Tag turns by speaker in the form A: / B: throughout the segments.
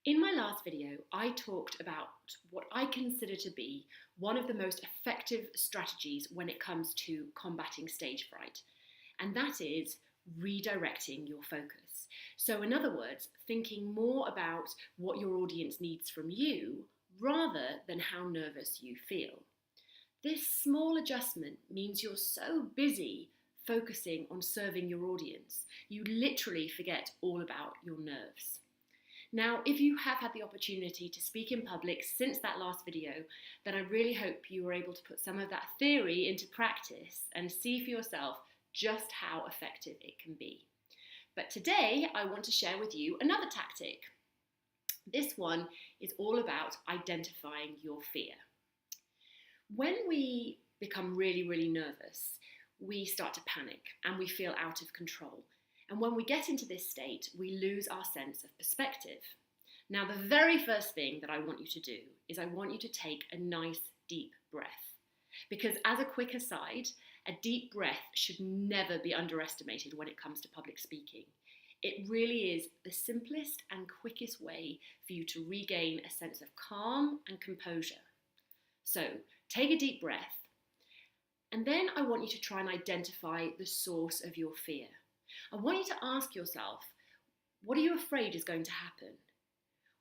A: In my last video, I talked about what I consider to be one of the most effective strategies when it comes to combating stage fright, and that is redirecting your focus. So in other words, thinking more about what your audience needs from you rather than how nervous you feel. This small adjustment means you're so busy focusing on serving your audience, you literally forget all about your nerves. Now, if you have had the opportunity to speak in public since that last video, then I really hope you were able to put some of that theory into practice and see for yourself just how effective it can be. But today, I want to share with you another tactic. This one is all about identifying your fear. When we become really nervous, we start to panic and we feel out of control. And when we get into this state, we lose our sense of perspective. Now, the very first thing that I want you to do is I want you to take a nice deep breath. Because as a quick aside, a deep breath should never be underestimated when it comes to public speaking. It really is the simplest and quickest way for you to regain a sense of calm and composure. So, take a deep breath, and then I want you to try and identify the source of your fear. I want you to ask yourself, what are you afraid is going to happen?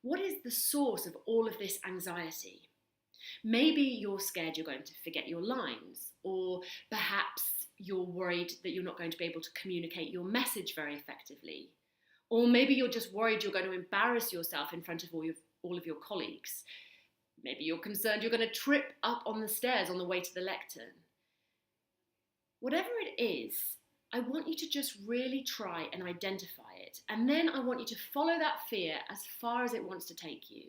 A: What is the source of all of this anxiety? Maybe you're scared you're going to forget your lines, or perhaps you're worried that you're not going to be able to communicate your message very effectively. Or maybe you're just worried you're going to embarrass yourself in front of all of your colleagues. Maybe you're concerned you're going to trip up on the stairs on the way to the lectern. Whatever it is, I want you to just really try and identify it, and then I want you to follow that fear as far as it wants to take you.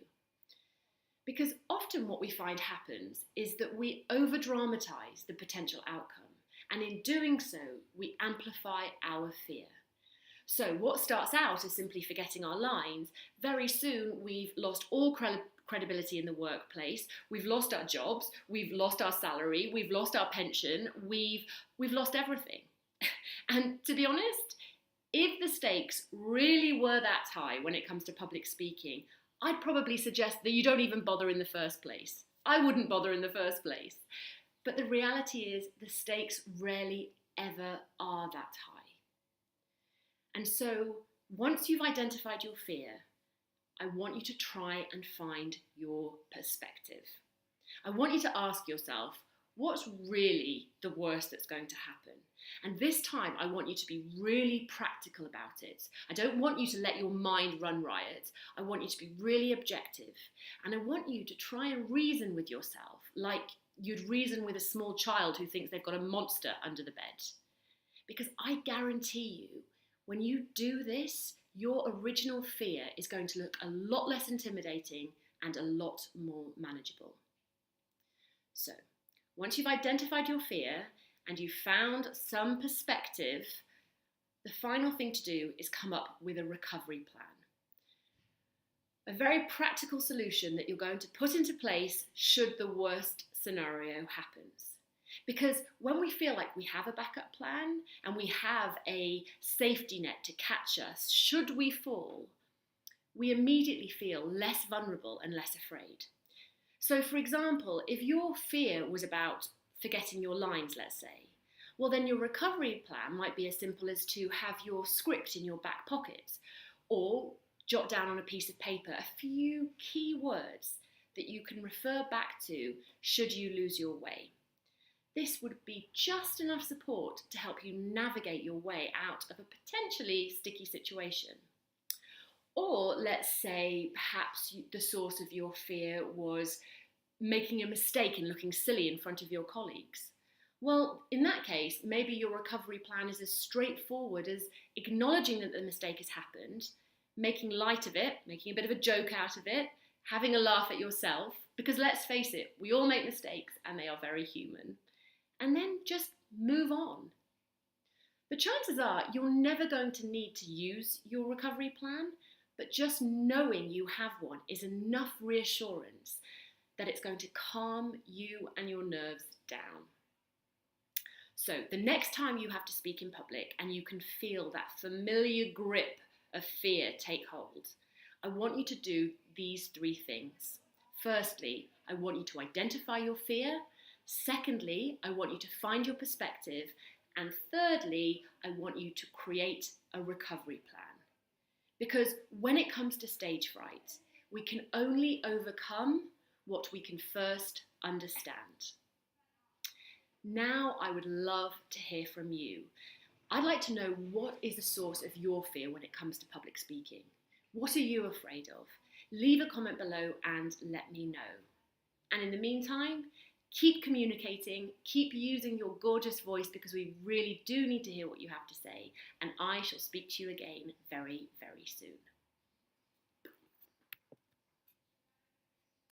A: Because often what we find happens is that we over-dramatize the potential outcome, and in doing so, we amplify our fear. So what starts out as simply forgetting our lines, very soon we've lost all credibility in the workplace, we've lost our jobs, we've lost our salary, we've lost our pension, we've lost everything. And to be honest, if the stakes really were that high when it comes to public speaking, I'd probably suggest that you don't even bother in the first place. I wouldn't bother in the first place. But the reality is the stakes rarely ever are that high. And so once you've identified your fear, I want you to try and find your perspective. I want you to ask yourself, what's really the worst that's going to happen? And this time, I want you to be really practical about it. I don't want you to let your mind run riot. I want you to be really objective. And I want you to try and reason with yourself, like you'd reason with a small child who thinks they've got a monster under the bed. Because I guarantee you, when you do this, your original fear is going to look a lot less intimidating and a lot more manageable. So, once you've identified your fear and you've found some perspective, the final thing to do is come up with a recovery plan. A very practical solution that you're going to put into place should the worst scenario happens. Because when we feel like we have a backup plan and we have a safety net to catch us should we fall, we immediately feel less vulnerable and less afraid. So for example, if your fear was about forgetting your lines, let's say, well then your recovery plan might be as simple as to have your script in your back pocket or jot down on a piece of paper a few key words that you can refer back to should you lose your way. This would be just enough support to help you navigate your way out of a potentially sticky situation. Or let's say perhaps the source of your fear was making a mistake and looking silly in front of your colleagues. Well, in that case, maybe your recovery plan is as straightforward as acknowledging that the mistake has happened, making light of it, making a bit of a joke out of it, having a laugh at yourself, because let's face it, we all make mistakes and they are very human. And then just move on. The chances are you're never going to need to use your recovery plan, but just knowing you have one is enough reassurance that it's going to calm you and your nerves down. So the next time you have to speak in public and you can feel that familiar grip of fear take hold, I want you to do these 3 things. Firstly, I want you to identify your fear. Secondly, I want you to find your perspective. And thirdly, I want you to create a recovery plan. Because when it comes to stage fright, we can only overcome what we can first understand. Now I would love to hear from you. I'd like to know, what is the source of your fear when it comes to public speaking? What are you afraid of? Leave a comment below and let me know. And in the meantime, keep communicating, keep using your gorgeous voice, because we really do need to hear what you have to say. And I shall speak to you again very, very soon.